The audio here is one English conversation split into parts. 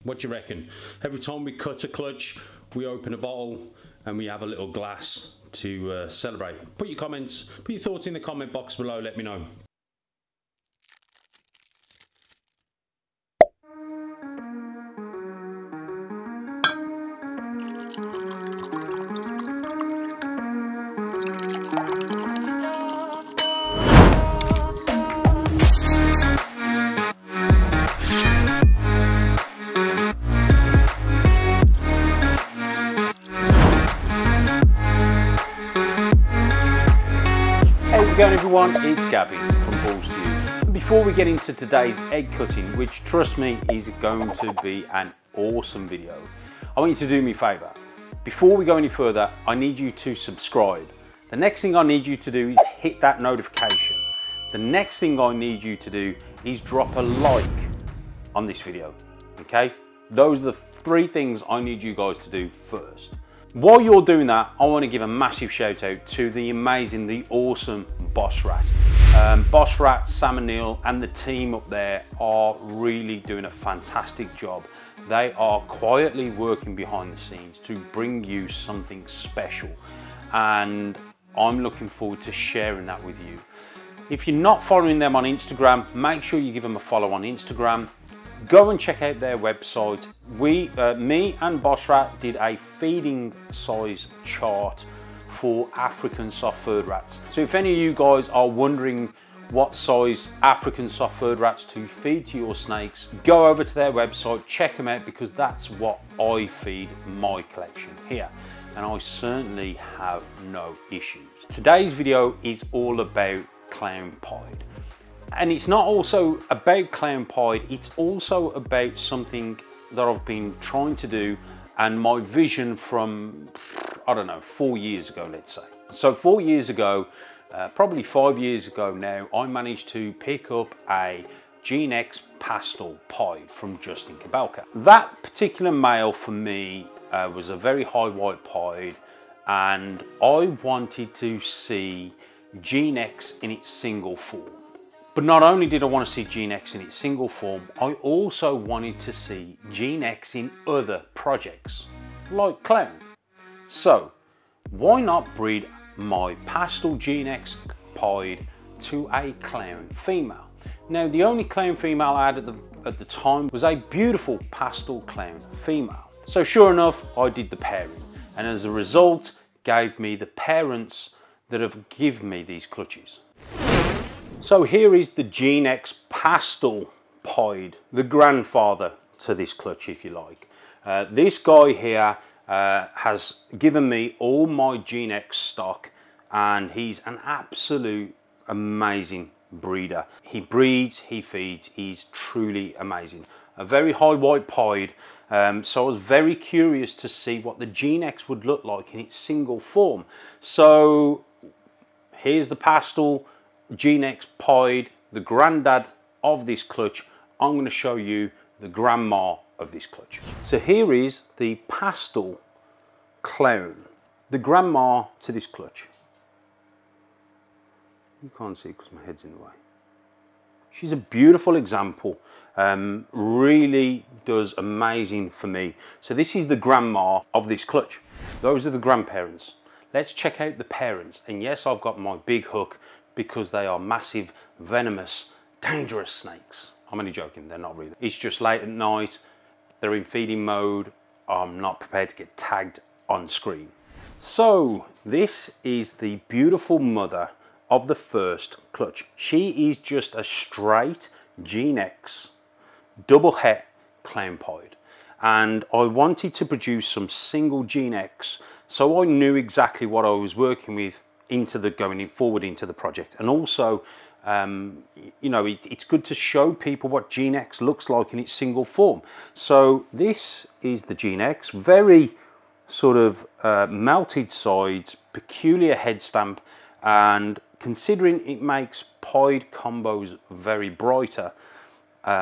What do you reckon? Every time we cut a clutch, we open a bottle and we have a little glass to celebrate. Put your comments, put your thoughts in the comment box below, let me know. How's it going, everyone? It's Gavin from Balls to You. And before we get into today's egg cutting, which trust me is going to be an awesome video, I want you to do me a favour. Before we go any further, I need you to subscribe. The next thing I need you to do is hit that notification. The next thing I need you to do is drop a like on this video, okay? Those are the three things I need you guys to do first. While you're doing that, I want to give a massive shout out to the amazing, the awesome Boss Rat. Boss Rat, Sam and Neil and the team up there are really doing a fantastic job. They are quietly working behind the scenes to bring you something special, and I'm looking forward to sharing that with you. If you're not following them on Instagram, make sure you give them a follow on Instagram. Go and check out their website. Me and Boss Rat did a feeding size chart for African soft-furred rats. So if any of you guys are wondering what size African soft-furred rats to feed to your snakes, go over to their website, check them out, because that's what I feed my collection here. And I certainly have no issues. Today's video is all about clown pied. And it's not also about clown pied, it's also about something that I've been trying to do and my vision from, I don't know, 4 years ago, let's say. So 4 years ago, probably 5 years ago now, I managed to pick up a G-Nex pastel pied from Justin Kabelka. That particular male for me was a very high white pied, and I wanted to see G-Nex in its single form. But not only did I want to see G-Nex in its single form, I also wanted to see G-Nex in other projects, like clown. So, why not breed my pastel G-Nex pied to a clown female? Now, the only clown female I had at the time was a beautiful pastel clown female. So sure enough, I did the pairing, and as a result, gave me the parents that have given me these clutches. So here is the G-Nex pastel pied, the grandfather to this clutch, if you like. This guy here has given me all my G-Nex stock, and he's an absolute amazing breeder. He breeds, he feeds, he's truly amazing. A very high white pied, so I was very curious to see what the G-Nex would look like in its single form. So here's the pastel G-Nex pied, the granddad of this clutch. I'm going to show you the grandma of this clutch. So here is the pastel clown, the grandma to this clutch. You can't see it because my head's in the way. She's a beautiful example, really does amazing for me. So this is the grandma of this clutch. Those are the grandparents. Let's check out the parents. And yes, I've got my big hook, because they are massive, venomous, dangerous snakes. I'm only joking, they're not really. It's just late at night, they're in feeding mode. I'm not prepared to get tagged on screen. So this is the beautiful mother of the first clutch. She is just a straight G-Nex double het clown pied. And I wanted to produce some single G-Nex, so I knew exactly what I was working with going forward into the project. And also, you know, it's good to show people what G-Nex looks like in its single form. So this is the G-Nex, very sort of melted sides, peculiar head stamp, and considering it makes pied combos very brighter,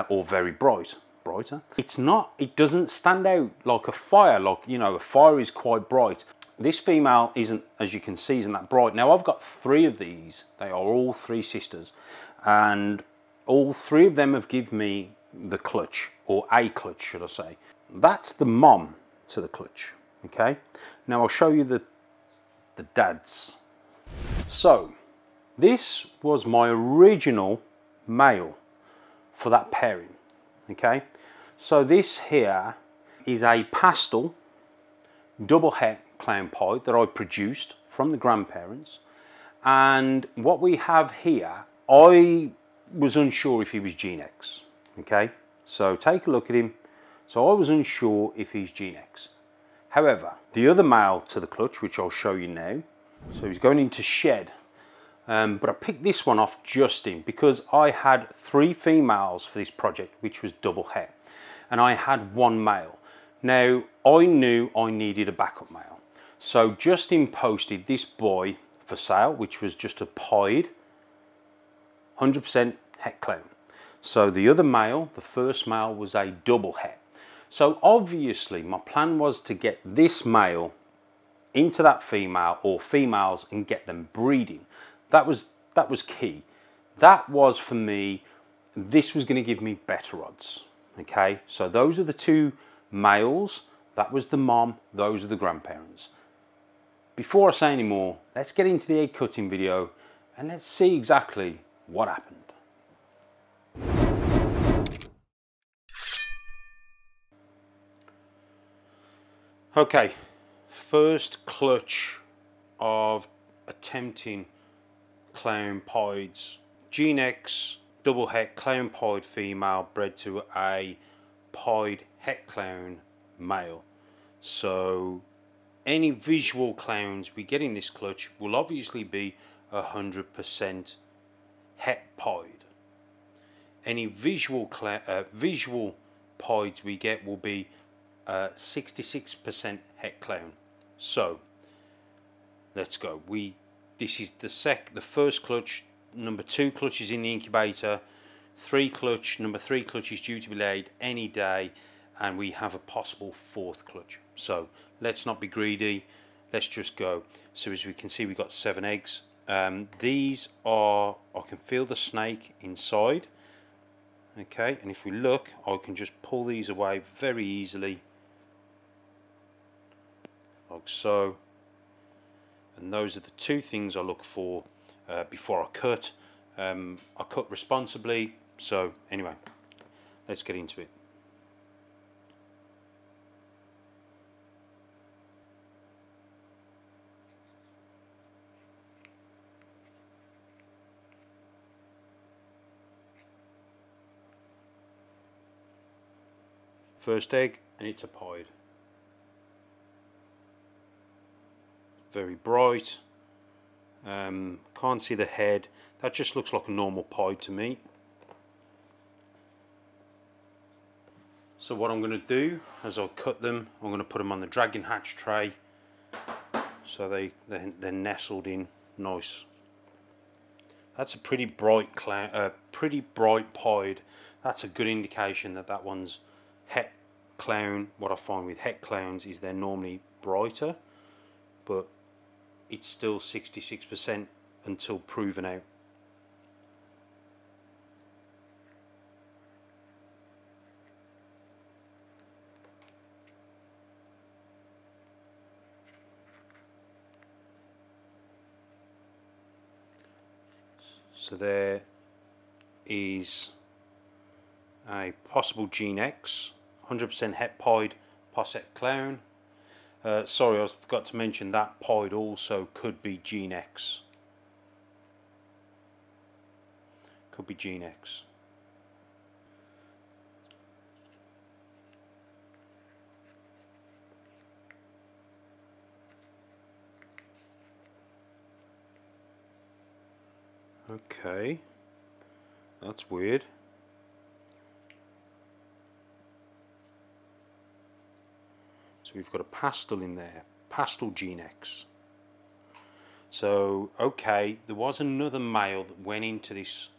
or very brighter, it doesn't stand out like a fire, like, you know, a fire is quite bright. This female isn't, as you can see, isn't that bright. Now I've got 3 of these. They are all 3 sisters, and all 3 of them have given me the clutch, or a clutch should I say. That's the mom to the clutch. Okay, now I'll show you the dads. So this was my original male for that pairing. Okay, so this here is a pastel double het clown pied that I produced from the grandparents, and what we have here, I was unsure if he was Gene X. Okay, so take a look at him. So I was unsure if he's Gene X. However, the other male to the clutch, which I'll show you now, so he's going into shed, but I picked this one off just in because I had 3 females for this project, which was double het, and I had 1 male. Now I knew I needed a backup male, so Justin posted this boy for sale, which was just a pied 100% het clown. So the other male, the first male, was a double het. So obviously my plan was to get this male into that female or females and get them breeding. That was key. That was for me, this was going to give me better odds. Okay, so those are the 2 males, that was the mom, those are the grandparents. Before I say any more, let's get into the egg cutting video and let's see exactly what happened. Okay, first clutch of attempting clown pieds. Gene X double het clown pied female bred to a pied het clown male. So any visual clowns we get in this clutch will obviously be 100% het pied. Any visual pieds we get will be 66% het clown. So let's go. This is the first clutch. Number 2 clutch is in the incubator. Number 3 clutch is due to be laid any day, and we have a possible 4th clutch. So let's not be greedy. Let's just go. So as we can see, we've got 7 eggs. These are, I can feel the snake inside. Okay, and if we look, I can just pull these away very easily, like so. And those are the 2 things I look for before I cut. I cut responsibly. So anyway, let's get into it. First egg, and it's a pied. Very bright. Can't see the head. That just looks like a normal pied to me. So what I'm going to do as I cut them, I'm going to put them on the dragon hatch tray, so they're nestled in nice. That's a pretty bright pied. That's a good indication that that one's het clown. What I find with het clowns is they're normally brighter, but it's still 66% until proven out. So there is a possible Gene X, 100% het pied posset clown. Sorry, I forgot to mention that pied also could be Gene X. Could be Gene X. Okay, that's weird. So we've got a pastel in there, pastel Gene X. So okay, there was another male that went into this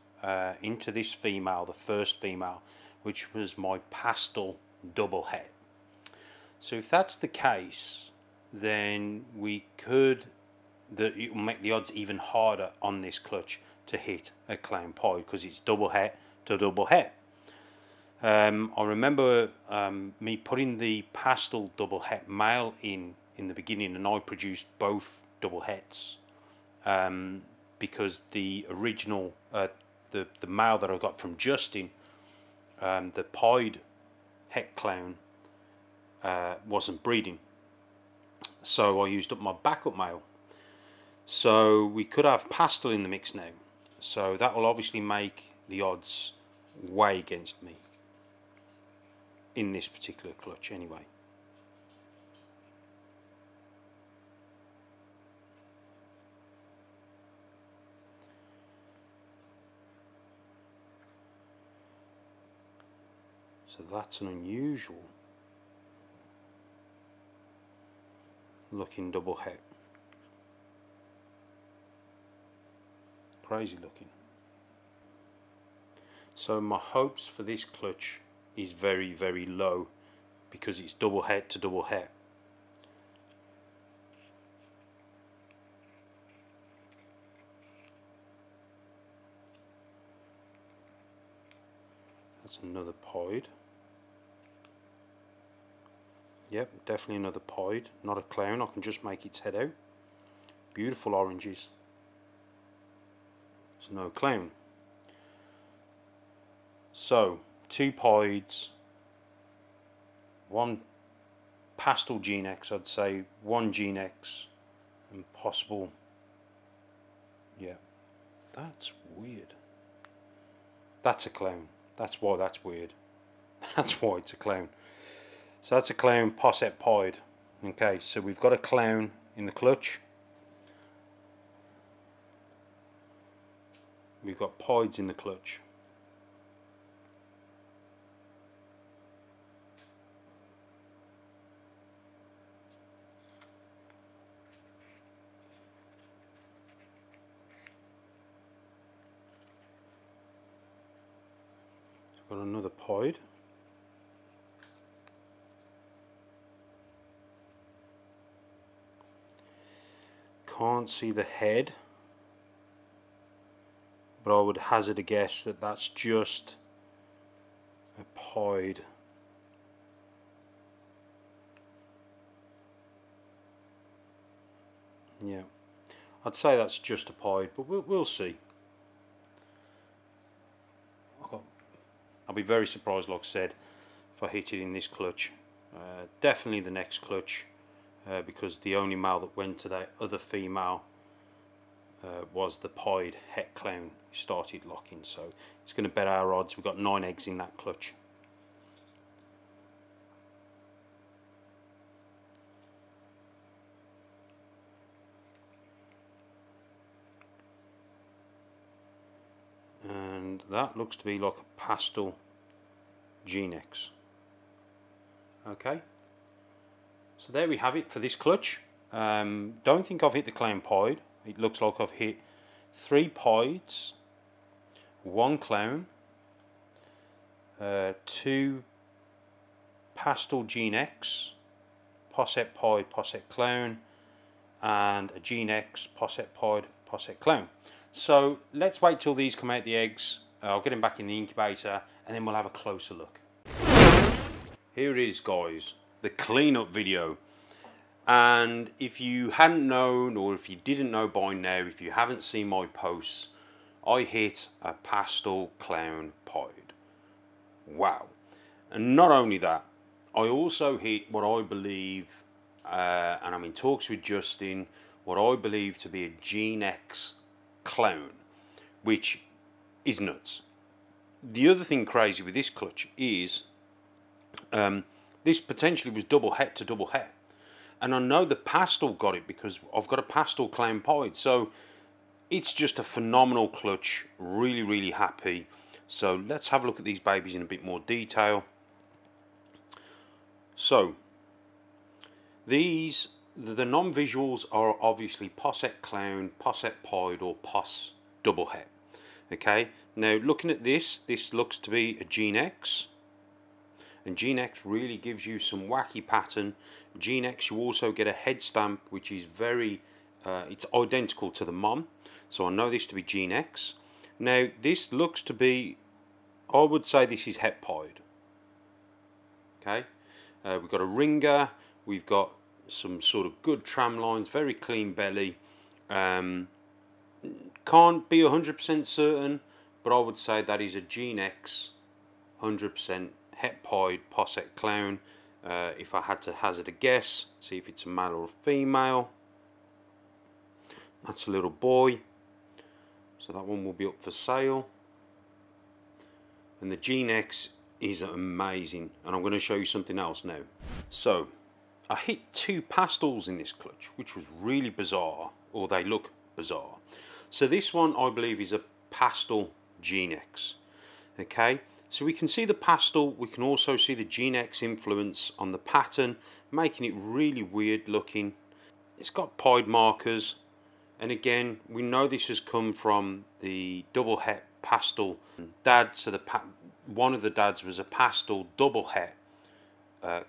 female, the first female, which was my pastel double het. So if that's the case, then we could, it will make the odds even harder on this clutch to hit a clown pied, because it's double het to double het. I remember me putting the pastel double het male in the beginning, and I produced both double hets because the original, the male that I got from Justin, the pied het clown, wasn't breeding, so I used up my backup male. So we could have pastel in the mix now, so that will obviously make the odds way against me in this particular clutch anyway. So that's an unusual looking double het. Crazy looking. So my hopes for this clutch is very, very low because it's double het to double het. That's another pied. Yep, definitely another pied, not a clown. I can just make its head out. Beautiful oranges. It's no clown. So, 2 pieds, 1 pastel Gene X, I'd say 1 Gene X, and possible, yeah, that's weird. That's a clown. That's why that's weird. That's why it's a clown. So that's a clown posset pied. Okay, so we've got a clown in the clutch. We've got pieds in the clutch. Got another pied. Can't see the head, but I would hazard a guess that that's just a pied. Yeah, I'd say that's just a pied, but we'll see. I'll be very surprised, like I said, if I hit it in this clutch. Definitely the next clutch, because the only male that went to that other female was the pied het clown who started locking, so it's going to bet our odds. We've got 9 eggs in that clutch. And that looks to be like a pastel Gene X. Okay, so there we have it for this clutch. Don't think I've hit the clown pied. It looks like I've hit 3 pieds, 1 clown, 2 pastel Gene X, posset pied, posset clown, and a Gene X, posset pied, posset clown. So let's wait till these come out the eggs. I'll get them back in the incubator and then we'll have a closer look. Here it is, guys, the cleanup video. And if you hadn't known, or if you didn't know by now, if you haven't seen my posts, I hit a pastel clown pied. Wow. And not only that, I also hit what I believe, and I'm in talks with Justin, what I believe to be a Gene X clown, which is nuts. The other thing crazy with this clutch is this potentially was double het to double het, and I know the pastel got it because I've got a pastel clown pied. So it's just a phenomenal clutch. Really, really happy. So let's have a look at these babies in a bit more detail. So these, the non-visuals are obviously posset clown, posset pied, or pos double het. Okay, now looking at this, this looks to be a Gene X, and Gene X really gives you some wacky pattern. Gene X, you also get a head stamp which is very, it's identical to the mom, so I know this to be Gene X. Now this looks to be, I would say this is het pied. Okay, we've got a ringer, we've got some sort of good tram lines, very clean belly. Can't be 100% certain, but I would say that is a Gene X 100% het pied posset clown. If I had to hazard a guess, see if it's a male or a female. That's a little boy, so that one will be up for sale. And the Gene X is amazing, and I'm going to show you something else now. So I hit 2 pastels in this clutch, which was really bizarre, or they look bizarre. So this one I believe is a pastel Gene X. Okay, so we can see the pastel, we can also see the Gene X influence on the pattern, making it really weird looking. It's got pied markers, and again we know this has come from the double het pastel dad. So one of the dads was a pastel double het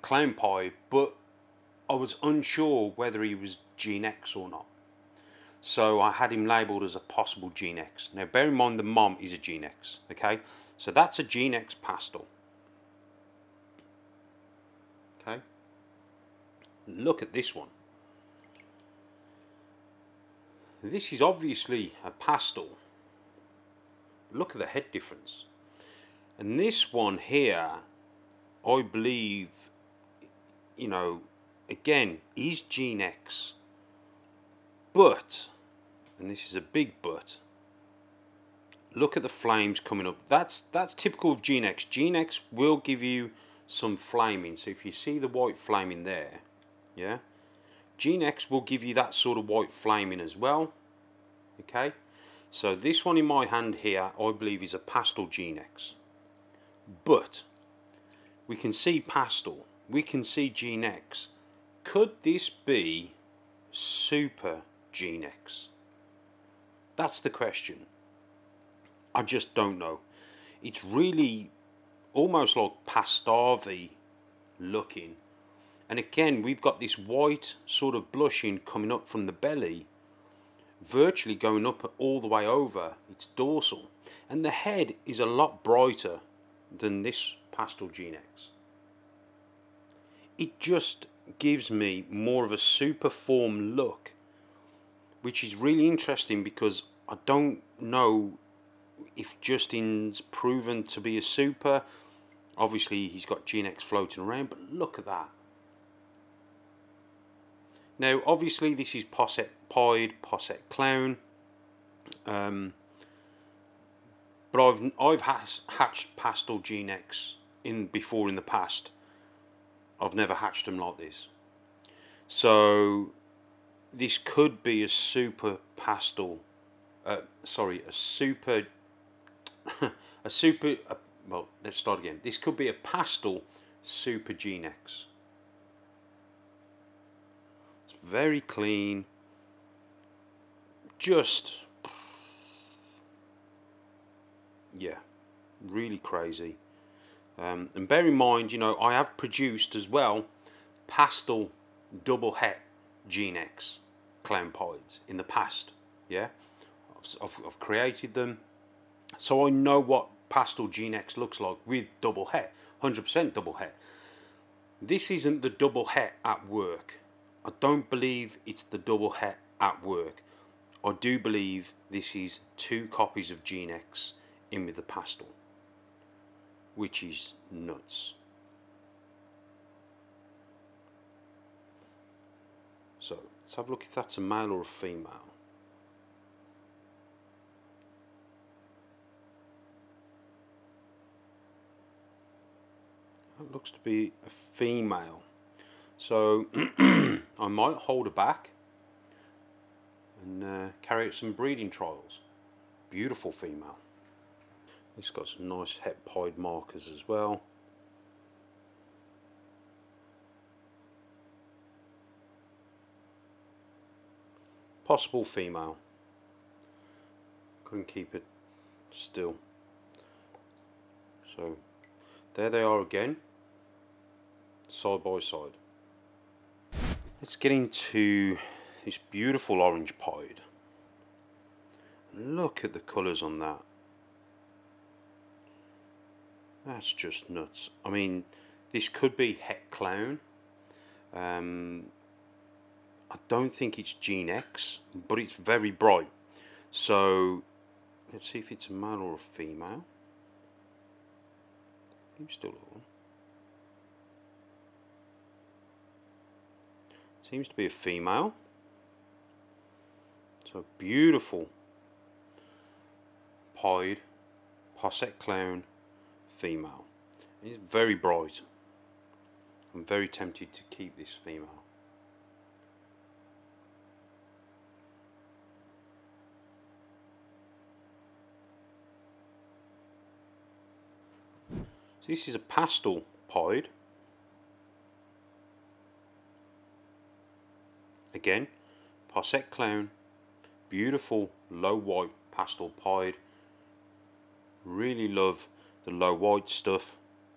clown pie, but I was unsure whether he was Gene X or not, so I had him labelled as a possible Gene X. Now bear in mind the mom is a Gene X. Okay, so that's a Gene X pastel. Okay, look at this one. This is obviously a pastel. Look at the head difference. And this one here, I believe, you know, again, is Gene X. But, and this is a big but, look at the flames coming up. That's typical of Gene X. Gene X will give you some flaming. So if you see the white flaming there, yeah, Gene X will give you that sort of white flaming as well. Okay, so this one in my hand here, I believe is a pastel Gene X. But we can see pastel, we can see Gene X. Could this be super Gene X? That's the question. I just don't know. It's really almost like pastave looking. And again, we've got this white sort of blushing coming up from the belly, virtually going up all the way over its dorsal. And the head is a lot brighter than this pastel Gene X. It just gives me more of a super form look, which is really interesting because I don't know if Justin's proven to be a super. Obviously he's got Gene X floating around, but look at that. Now obviously this is posset pied, posset clown, but I've hatched pastel Gene X before in the past. I've never hatched them like this. So this could be a super pastel, sorry, a super, well, let's start again. This could be a pastel super Gene X. It's very clean, just, yeah, really crazy. And bear in mind, you know, I have produced as well pastel double het Gene X clown pieds in the past. Yeah, I've created them, so I know what pastel Gene X looks like with double het, 100% double het. This isn't the double het at work. I don't believe it's the double het at work. I do believe this is 2 copies of Gene X in with the pastel, which is nuts. So let's have a look if that's a male or a female. That looks to be a female. So I might hold her back and carry out some breeding trials. Beautiful female. It's got some nice het pied markers as well. Possible female. Couldn't keep it still. So there they are again, side by side. Let's get into this beautiful orange pied. Look at the colours on that. That's just nuts. I mean, This could be het clown. I don't think it's gene X, but it's very bright. So let's see if it's a male or a female. He's still on. Seems to be a female. So beautiful pied posset clown female. It's very bright. I'm very tempted to keep this female. So this is a pastel pied. Again, posset clown, beautiful low white pastel pied. Really love the low white stuff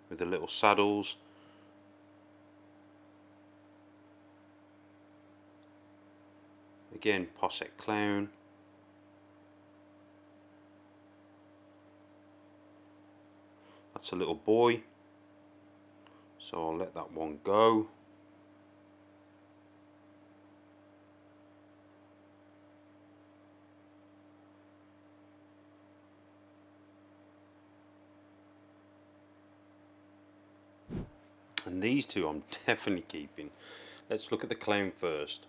with the little saddles. Again, posset clown. That's a little boy, so I'll let that one go. And these two I'm definitely keeping. Let's look at the clown first.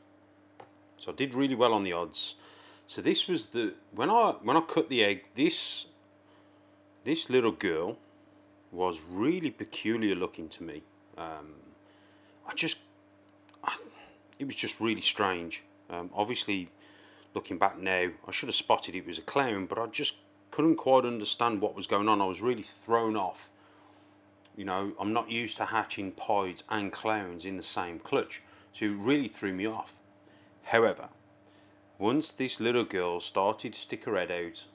So I did really well on the odds. So this was the when I cut the egg, this little girl was really peculiar looking to me. It was just really strange. Obviously, looking back now, I should have spotted it was a clown, but I just couldn't quite understand what was going on. I was really thrown off. You know, I'm not used to hatching pieds and clowns in the same clutch, so it really threw me off. However, once this little girl started to stick her head out,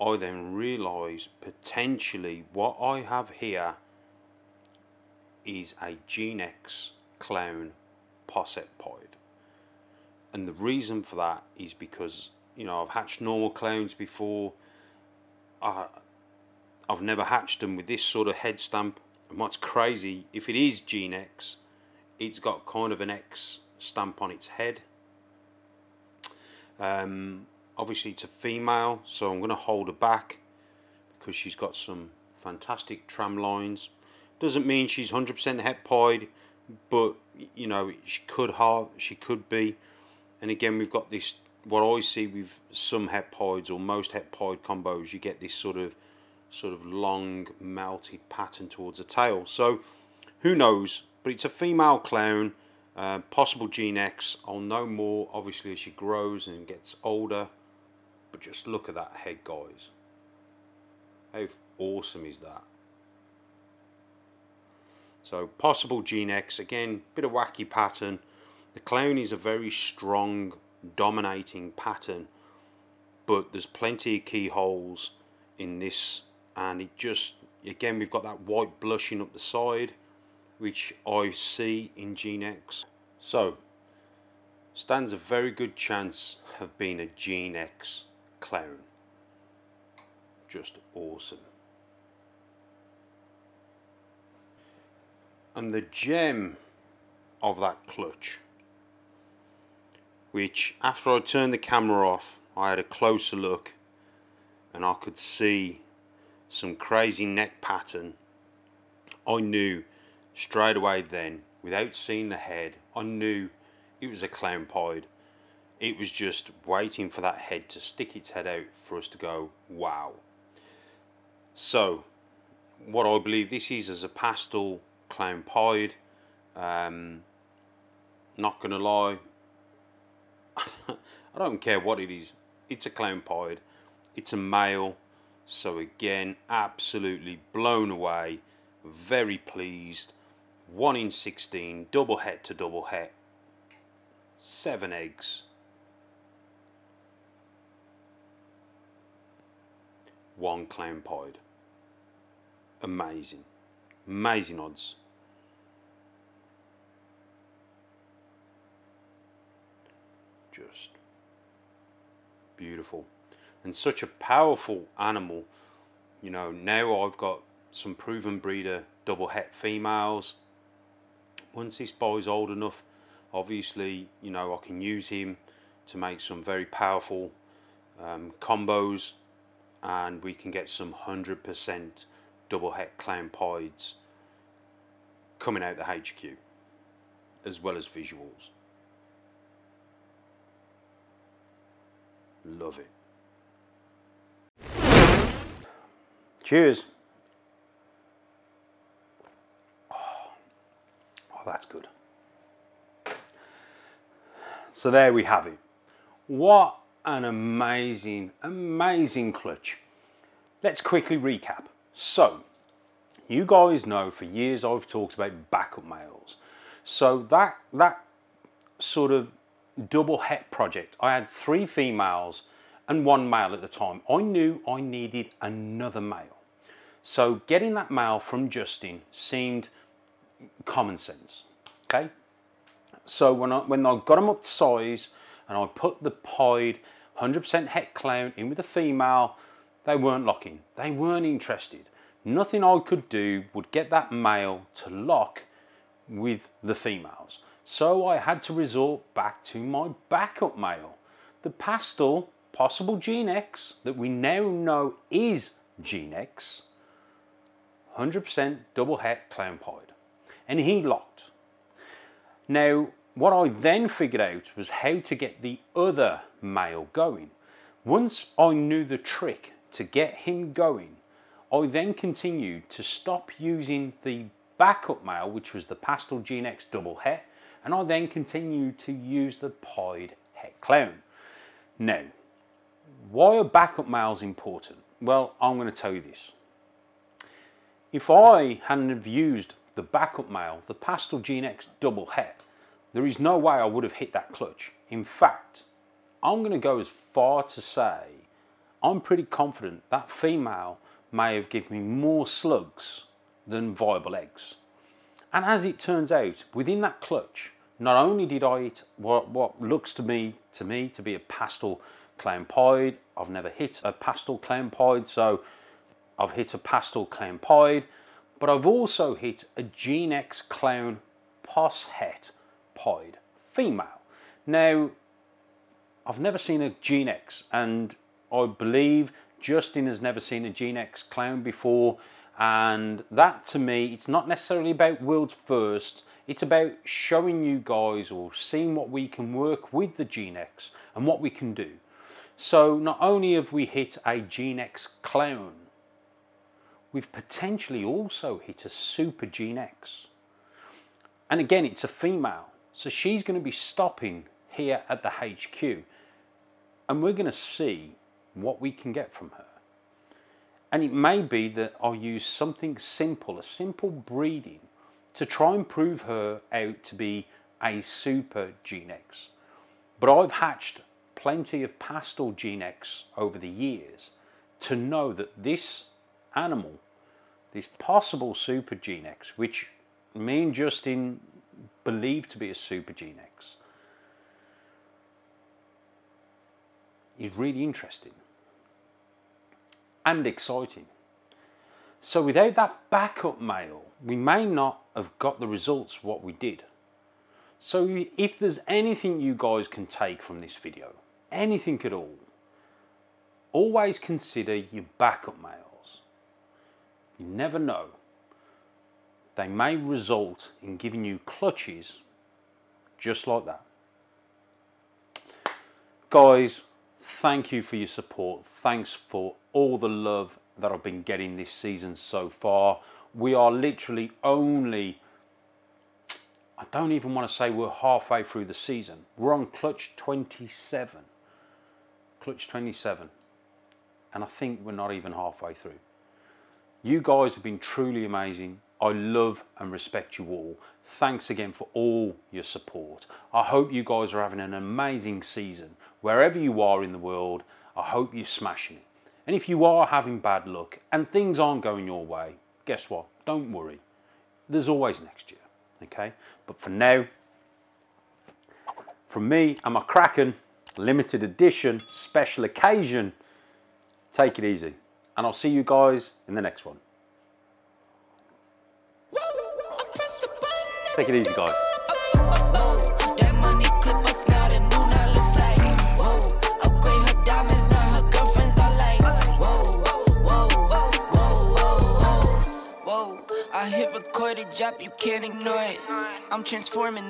I then realised potentially what I have here is a Gene X clown posset pied. And the reason for that is because, you know, I've hatched normal clowns before. I've never hatched them with this sort of head stamp. And what's crazy, if it is Gene X, it's got kind of an X stamp on its head. Obviously it's a female, so I'm going to hold her back because she's got some fantastic tram lines. Doesn't mean she's 100% het pied, but you know, she could be. And again, we've got this, what I see with some het pieds or most het pied combos, you get this sort of long melted pattern towards the tail. So who knows, but it's a female clown, possible Gene X. I'll know more obviously as she grows and gets older, but just look at that head, guys. How awesome is that? So possible Gene X, again, bit of wacky pattern. The clown is a very strong dominating pattern, but there's plenty of keyholes in this. And it just, again, we've got that white blushing up the side, which I see in Gene X. So, stands a very good chance of being a Gene X clown. Just awesome. And the gem of that clutch, which after I turned the camera off, I had a closer look and I could see some crazy neck pattern. I knew straight away then, without seeing the head, I knew it was a clown pied. It was just waiting for that head to stick its head out for us to go, wow. So what I believe this is a pastel clown pied. Not gonna lie, I don't care what it is, it's a clown pied, it's a male. So again, absolutely blown away, very pleased. 1 in 16, double het to double het, 7 eggs, 1 clown pied. Amazing, amazing odds. Just beautiful. And such a powerful animal. You know, now I've got some proven breeder double het females. Once this boy's old enough, obviously, you know, I can use him to make some very powerful combos, and we can get some 100% double het clown pieds coming out the HQ, as well as visuals. Love it. Cheers. Oh, that's good. So there we have it. What an amazing, amazing clutch. Let's quickly recap. So, you guys know for years I've talked about backup males. So that sort of double het project, I had 3 females and 1 male at the time. I knew I needed another male. So getting that male from Justin seemed common sense, okay? So when I got them up to size and I put the pied 100% het clown in with the female, they weren't locking. They weren't interested. Nothing I could do would get that male to lock with the females. So I had to resort back to my backup male, the pastel possible Gene X that we now know is Gene X, 100% double het clown pied, and he locked. Now, what I then figured out was how to get the other male going. Once I knew the trick to get him going, I then continued to stop using the backup male, which was the pastel Gene X double het, and I then continued to use the pied het clown. Now, why are backup males important? Well, I'm going to tell you this. If I hadn't have used the backup male, the pastel Gene X double het, there is no way I would have hit that clutch. In fact, I'm going to go as far to say I'm pretty confident that female may have given me more slugs than viable eggs. And as it turns out, within that clutch, not only did I hit what looks to me to be a pastel clown pied. I've never hit a pastel clown pied, so I've hit a pastel clown pied, but I've also hit a Gene X clown pos het pied female. Now, I've never seen a Gene X, and I believe Justin has never seen a Gene X clown before, and that to me, it's not necessarily about world's first, it's about showing you guys or seeing what we can work with the Gene X and what we can do. So not only have we hit a Gene X clown, we've potentially also hit a super Gene X. And again, it's a female, so she's going to be stopping here at the HQ, and we're going to see what we can get from her. And it may be that I'll use something simple, a simple breeding, to try and prove her out to be a super Gene X. But I've hatched plenty of pastel Gene X over the years to know that this animal, this possible super Gene X, which me and Justin believe to be a super Gene X, is really interesting and exciting. So without that backup male, we may not have got the results what we did. So if there's anything you guys can take from this video, anything at all, always consider your backup males. You never know. They may result in giving you clutches just like that. Guys, thank you for your support. Thanks for all the love that I've been getting this season so far. We are literally only, I don't even want to say we're halfway through the season. We're on clutch 27. Clutch 27. And I think we're not even halfway through. You guys have been truly amazing. I love and respect you all. Thanks again for all your support. I hope you guys are having an amazing season. Wherever you are in the world, I hope you're smashing it. And if you are having bad luck and things aren't going your way, guess what? Don't worry. There's always next year, okay? But for now, from me and my Kraken limited edition special occasion, take it easy. And I'll see you guys in the next one. Take it easy, guys. I hit record a drop, you can't ignore it. I'm transforming.